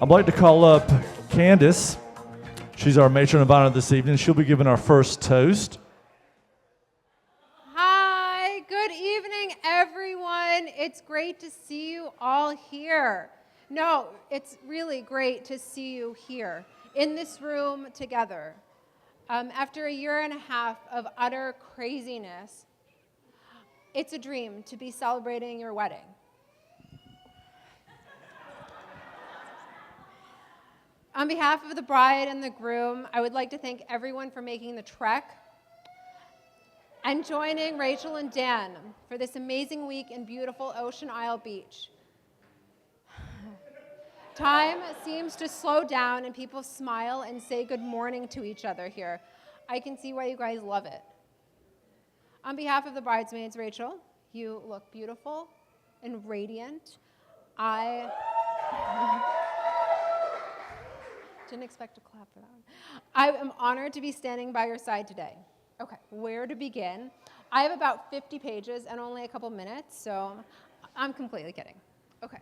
I'd like to call up Candace. She's our matron of honor this evening. She'll be giving our first toast. Hi, good evening, everyone. It's great to see you all here. No, it's really great to see you here in this room together. After a year and a half of utter craziness, it's a dream to be celebrating your wedding. On behalf of the bride and the groom, I would like to thank everyone for making the trek and joining Rachel and Dan for this amazing week in beautiful Ocean Isle Beach. Time seems to slow down and people smile and say good morning to each other here. I can see why you guys love it. On behalf of the bridesmaids, Rachel, you look beautiful and radiant. I didn't expect to clap for that one. I am honored to be standing by your side today. Okay, where to begin? I have about 50 pages and only a couple minutes, so I'm completely kidding. Okay,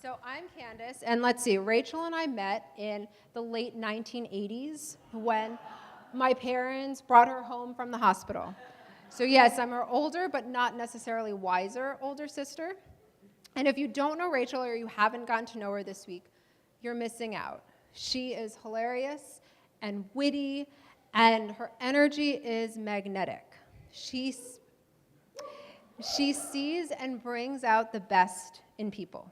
so I'm Candace, and let's see, Rachel and I met in the late 1980s when my parents brought her home from the hospital. So yes, I'm her older, but not necessarily wiser older sister. And if you don't know Rachel or you haven't gotten to know her this week, you're missing out. She is hilarious and witty, and her energy is magnetic. She sees and brings out the best in people.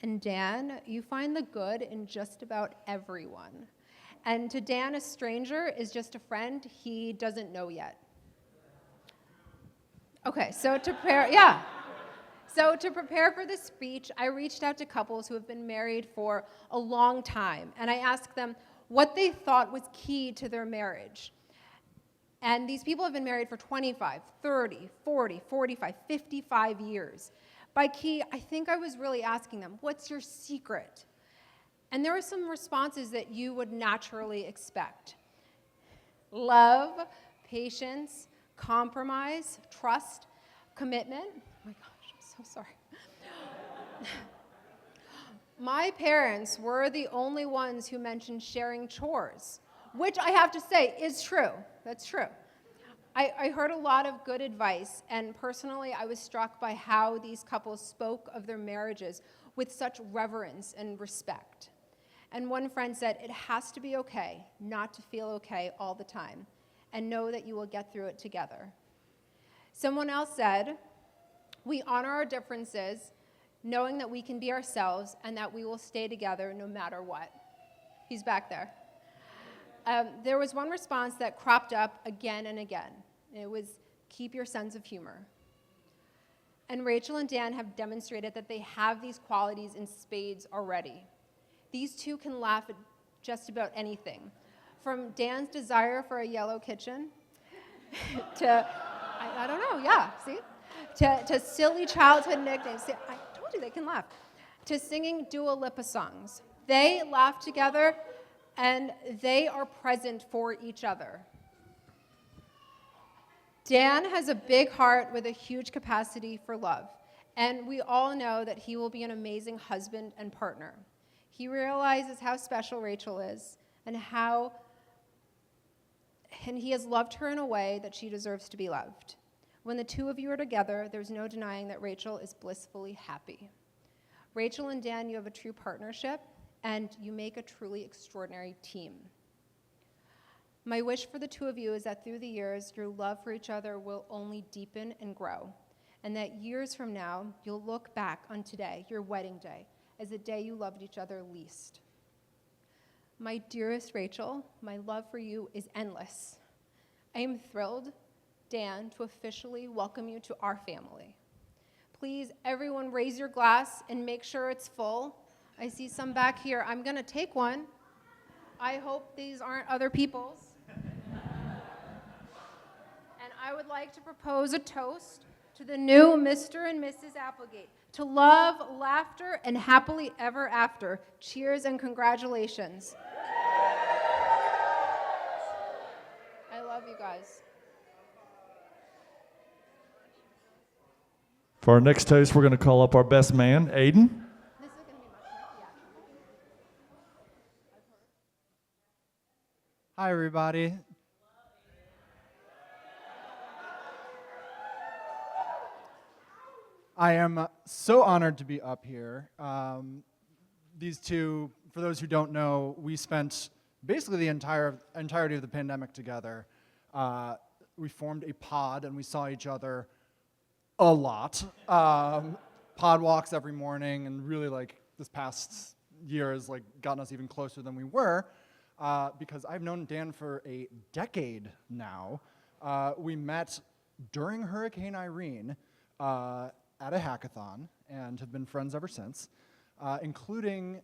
And Dan, you find the good in just about everyone. And to Dan, a stranger is just a friend he doesn't know yet. Okay, so to prepare for this speech, I reached out to couples who have been married for a long time, and I asked them what they thought was key to their marriage. And these people have been married for 25, 30, 40, 45, 55 years. By key, I think I was really asking them, what's your secret? And there were some responses that you would naturally expect. Love, patience, compromise, trust, commitment. Oh my gosh, I'm so sorry. My parents were the only ones who mentioned sharing chores, which I have to say is true. That's true. I heard a lot of good advice, and personally, I was struck by how these couples spoke of their marriages with such reverence and respect. And one friend said, it has to be okay not to feel okay all the time, and know that you will get through it together. Someone else said, we honor our differences, knowing that we can be ourselves and that we will stay together no matter what. He's back there. There was one response that cropped up again and again. It was, keep your sense of humor. And Rachel and Dan have demonstrated that they have these qualities in spades already. These two can laugh at just about anything, from Dan's desire for a yellow kitchen to, I don't know, yeah, see? To silly childhood nicknames. See, I told you they can laugh. To singing Dua Lipa songs. They laugh together, and they are present for each other. Dan has a big heart with a huge capacity for love, and we all know that he will be an amazing husband and partner. He realizes how special Rachel is, and he has loved her in a way that she deserves to be loved. When the two of you are together, there's no denying that Rachel is blissfully happy. Rachel and Dan, you have a true partnership, and you make a truly extraordinary team. My wish for the two of you is that through the years, your love for each other will only deepen and grow, and that years from now, you'll look back on today, your wedding day, as the day you loved each other least. My dearest Rachel, my love for you is endless. I am thrilled, Dan, to officially welcome you to our family. Please, everyone, raise your glass and make sure it's full. I see some back here. I'm going to take one. I hope these aren't other people's. And I would like to propose a toast to the new Mr. and Mrs. Applegate, to love, laughter, and happily ever after. Cheers and congratulations. I love you guys. For our next toast, we're going to call up our best man, Aiden. This is going to be much more, yeah. Hi, everybody. I am so honored to be up here. These two, for those who don't know, we spent basically the entirety of the pandemic together. We formed a pod and we saw each other a lot. Pod walks every morning, and really this past year has gotten us even closer than we were. Because I've known Dan for a decade now. We met during Hurricane Irene at a hackathon and have been friends ever since, including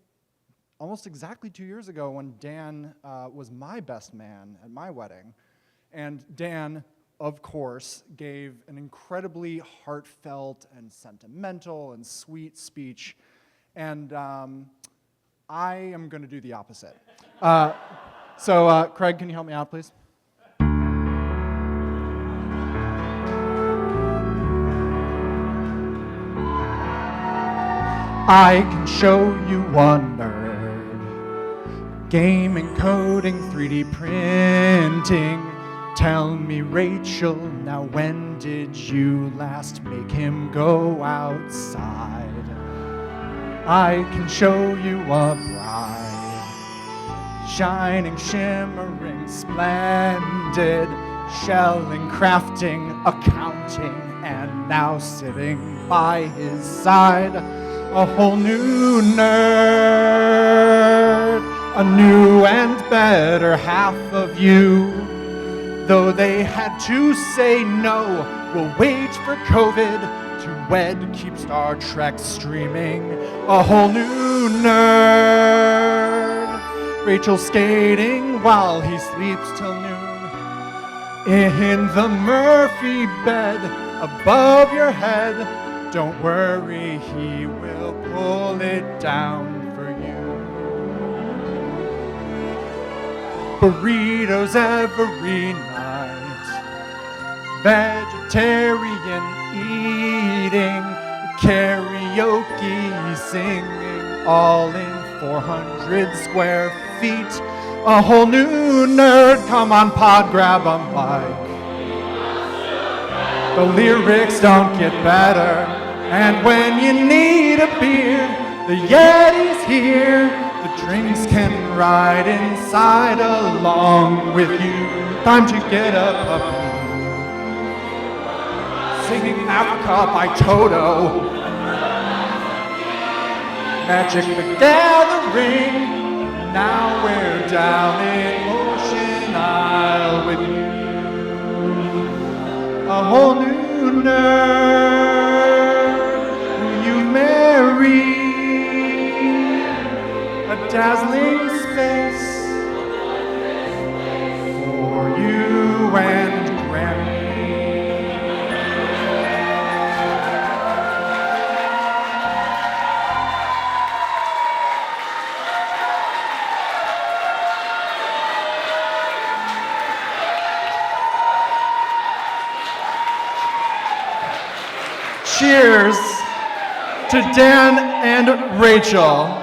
almost exactly 2 years ago when Dan was my best man at my wedding. And Dan, of course, gave an incredibly heartfelt and sentimental and sweet speech. And I am going to do the opposite. So, Craig, can you help me out, please? I can show you wonder. Gaming, coding, 3D printing. Tell me, Rachel, now when did you last make him go outside? I can show you a bride, shining, shimmering, splendid, shelling, crafting, accounting, and now sitting by his side, a whole new nerd, a new and better half of you. Though they had to say no, we'll wait for COVID to wed, keep Star Trek streaming, a whole new nerd. Rachel skating while he sleeps till noon, in the Murphy bed above your head. Don't worry, he will pull it down for you. Burritos every night, vegetarian eating, karaoke singing, all in 400 square feet. A whole new nerd, come on pod, grab a mic. The lyrics don't get better, and when you need a beer, the Yeti's here. The drinks can ride inside along with you. Time to get a puppy. Singing Africa by Toto. Magic the Gathering. Now we're down in Ocean Isle with you. A whole new nerd who you marry. A dazzling space for you and Grammy. Cheers to Dan and Rachel.